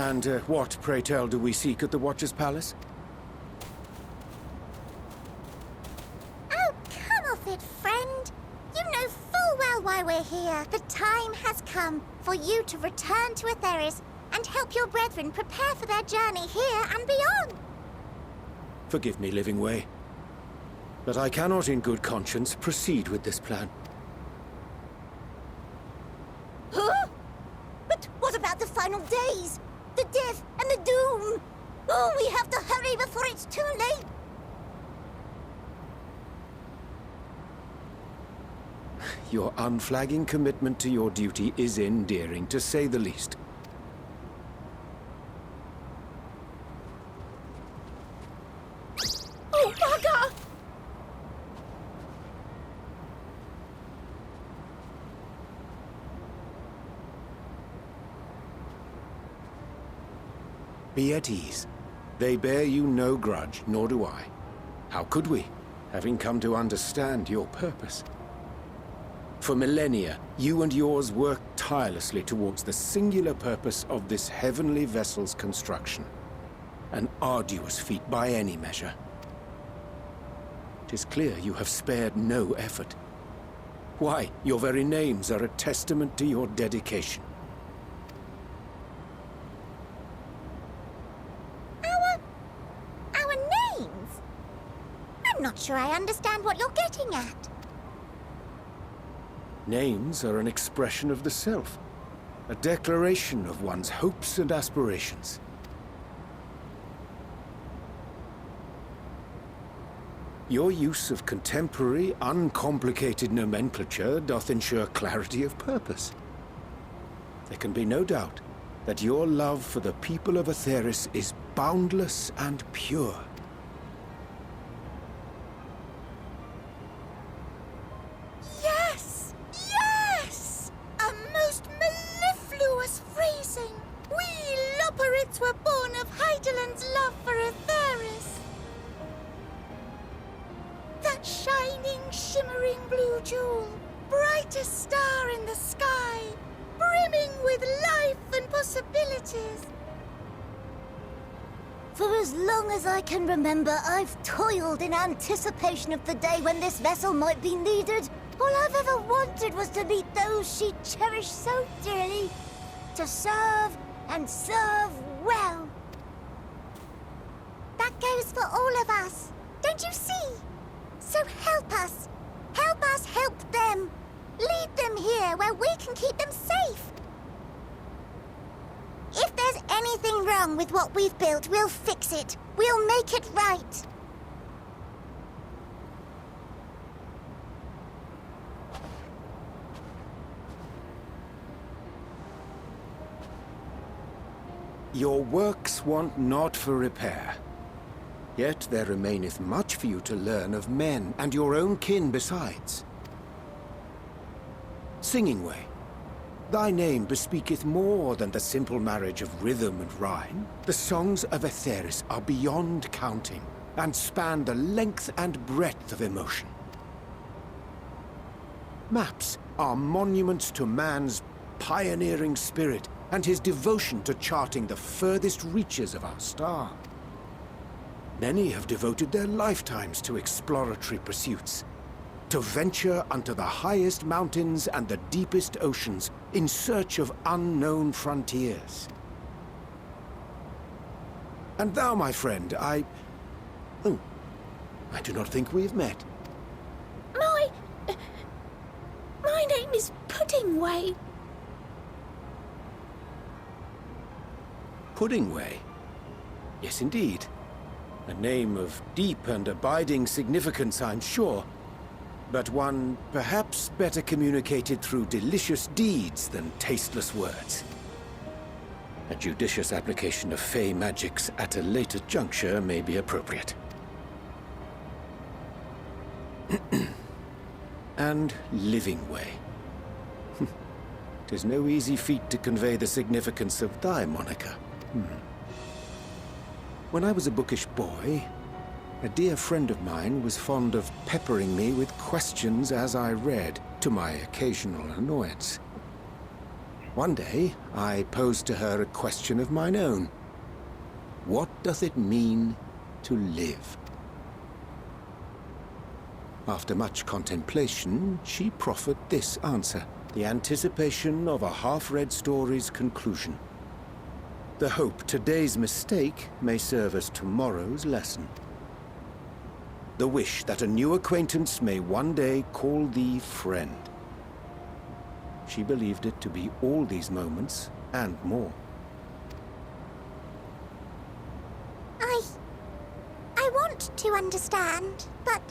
And what, pray tell, do we seek at the Watcher's Palace? Oh, come off it, friend. You know full well why we're here. The time has come for you to return to Aetheris and help your brethren prepare for their journey here and beyond. Forgive me, Living Way, but I cannot in good conscience proceed with this plan. Huh? But what about the final days? The death and the doom? Oh, we have to hurry before it's too late. Your unflagging commitment to your duty is endearing, to say the least. Oh, bugger! Be at ease. They bear you no grudge, nor do I. How could we, having come to understand your purpose? For millennia, you and yours worked tirelessly towards the singular purpose of this heavenly vessel's construction. An arduous feat by any measure. 'Tis clear you have spared no effort. Why, your very names are a testament to your dedication. Our names? I'm not sure I understand what you're getting at. Names are an expression of the self, a declaration of one's hopes and aspirations. Your use of contemporary, uncomplicated nomenclature doth ensure clarity of purpose. There can be no doubt that your love for the people of Aetheris is boundless and pure. Yes! Yes! A most mellifluous phrasing! We Loporrits were born of Heideland's love for Aetheris. That shining, shimmering blue jewel, brightest star in the sky, brimming with life and possibilities. For as long as I can remember, I've toiled in anticipation of the day when this vessel might be needed. All I've ever wanted was to meet those she cherished so dearly, to serve and serve well. That goes for all of us, don't you see? So help us help them. Lead them here where we can keep them safe. If there's anything wrong with what we've built, we'll fix it. We'll make it right. Your works want not for repair. Yet there remaineth much for you to learn of men, and your own kin besides. Singing Way, thy name bespeaketh more than the simple marriage of rhythm and rhyme. The songs of Aetheris are beyond counting, and span the length and breadth of emotion. Maps are monuments to man's pioneering spirit, and his devotion to charting the furthest reaches of our star. Many have devoted their lifetimes to exploratory pursuits, to venture unto the highest mountains and the deepest oceans in search of unknown frontiers. And thou, my friend, I do not think we have met. My name is Puddingway. Puddingway? Yes, indeed. A name of deep and abiding significance, I'm sure, but one perhaps better communicated through delicious deeds than tasteless words. A judicious application of fey magics at a later juncture may be appropriate. And Living Way. 'Tis no easy feat to convey the significance of thy moniker. When I was a bookish boy, a dear friend of mine was fond of peppering me with questions as I read, to my occasional annoyance. One day, I posed to her a question of mine own. What does it mean to live? After much contemplation, she proffered this answer, the anticipation of a half-read story's conclusion. The hope today's mistake may serve as tomorrow's lesson. The wish that a new acquaintance may one day call thee friend. She believed it to be all these moments and more. I want to understand, but...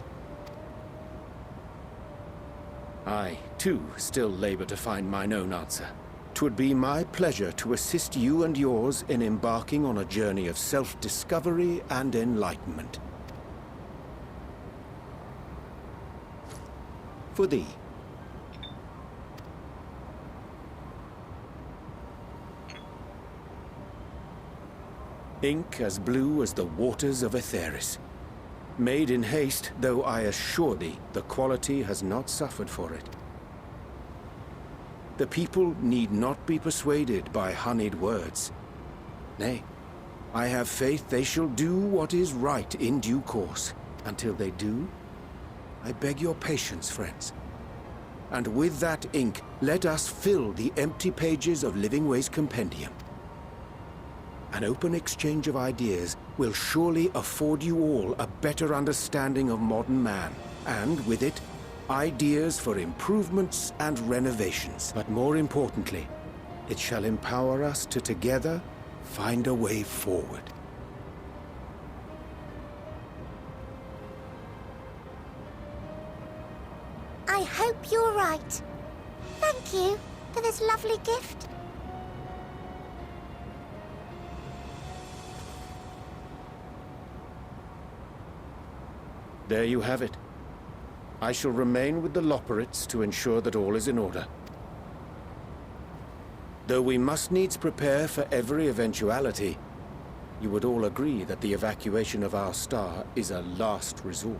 I, too, still labor to find mine own answer. 'Twould be my pleasure to assist you and yours in embarking on a journey of self-discovery and enlightenment. For thee. Ink as blue as the waters of Aetheris. Made in haste, though I assure thee, the quality has not suffered for it. The people need not be persuaded by honeyed words. Nay, I have faith they shall do what is right in due course. Until they do, I beg your patience, friends. And with that ink, let us fill the empty pages of Livingway's compendium. An open exchange of ideas will surely afford you all a better understanding of modern man, and with it, ideas for improvements and renovations. But more importantly, it shall empower us to together find a way forward. I hope you're right. Thank you for this lovely gift. There you have it. I shall remain with the Loporrits to ensure that all is in order. Though we must needs prepare for every eventuality, you would all agree that the evacuation of our star is a last resort.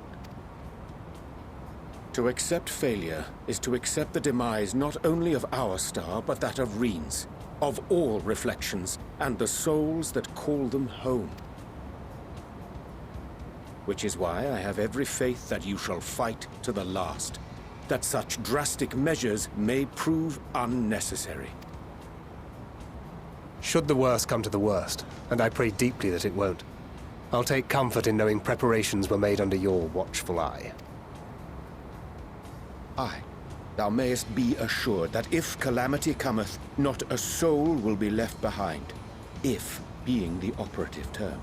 To accept failure is to accept the demise not only of our star, but that of Reen's, of all reflections, and the souls that call them home. Which is why I have every faith that you shall fight to the last, that such drastic measures may prove unnecessary. Should the worst come to the worst, and I pray deeply that it won't, I'll take comfort in knowing preparations were made under your watchful eye. Aye, thou mayest be assured that if calamity cometh, not a soul will be left behind, if being the operative term.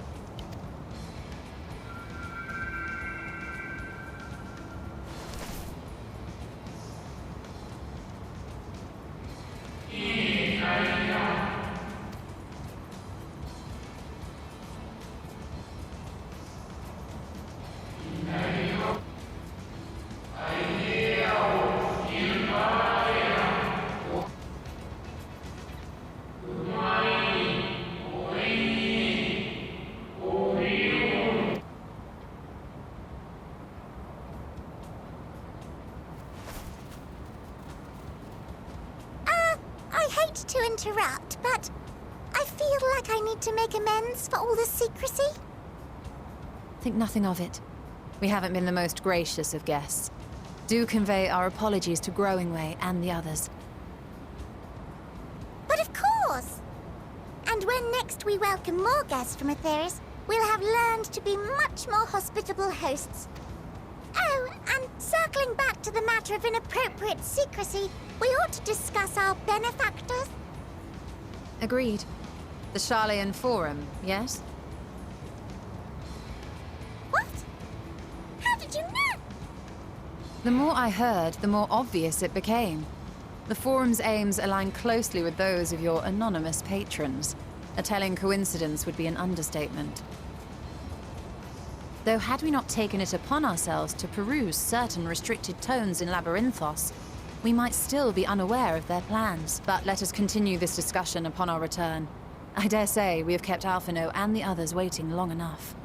To interrupt, but I feel like I need to make amends for all the secrecy. Think nothing of it. We haven't been the most gracious of guests. Do convey our apologies to Growingway and the others. But of course! And when next we welcome more guests from Aetheris, we'll have learned to be much more hospitable hosts. Oh, and circling back to the matter of inappropriate secrecy, we ought to discuss our benefactors. Agreed. The Charlayan Forum, yes? What? How did you know? The more I heard, the more obvious it became. The Forum's aims align closely with those of your anonymous patrons. A telling coincidence would be an understatement. Though had we not taken it upon ourselves to peruse certain restricted tones in Labyrinthos, we might still be unaware of their plans. But let us continue this discussion upon our return. I dare say we have kept Alphino and the others waiting long enough.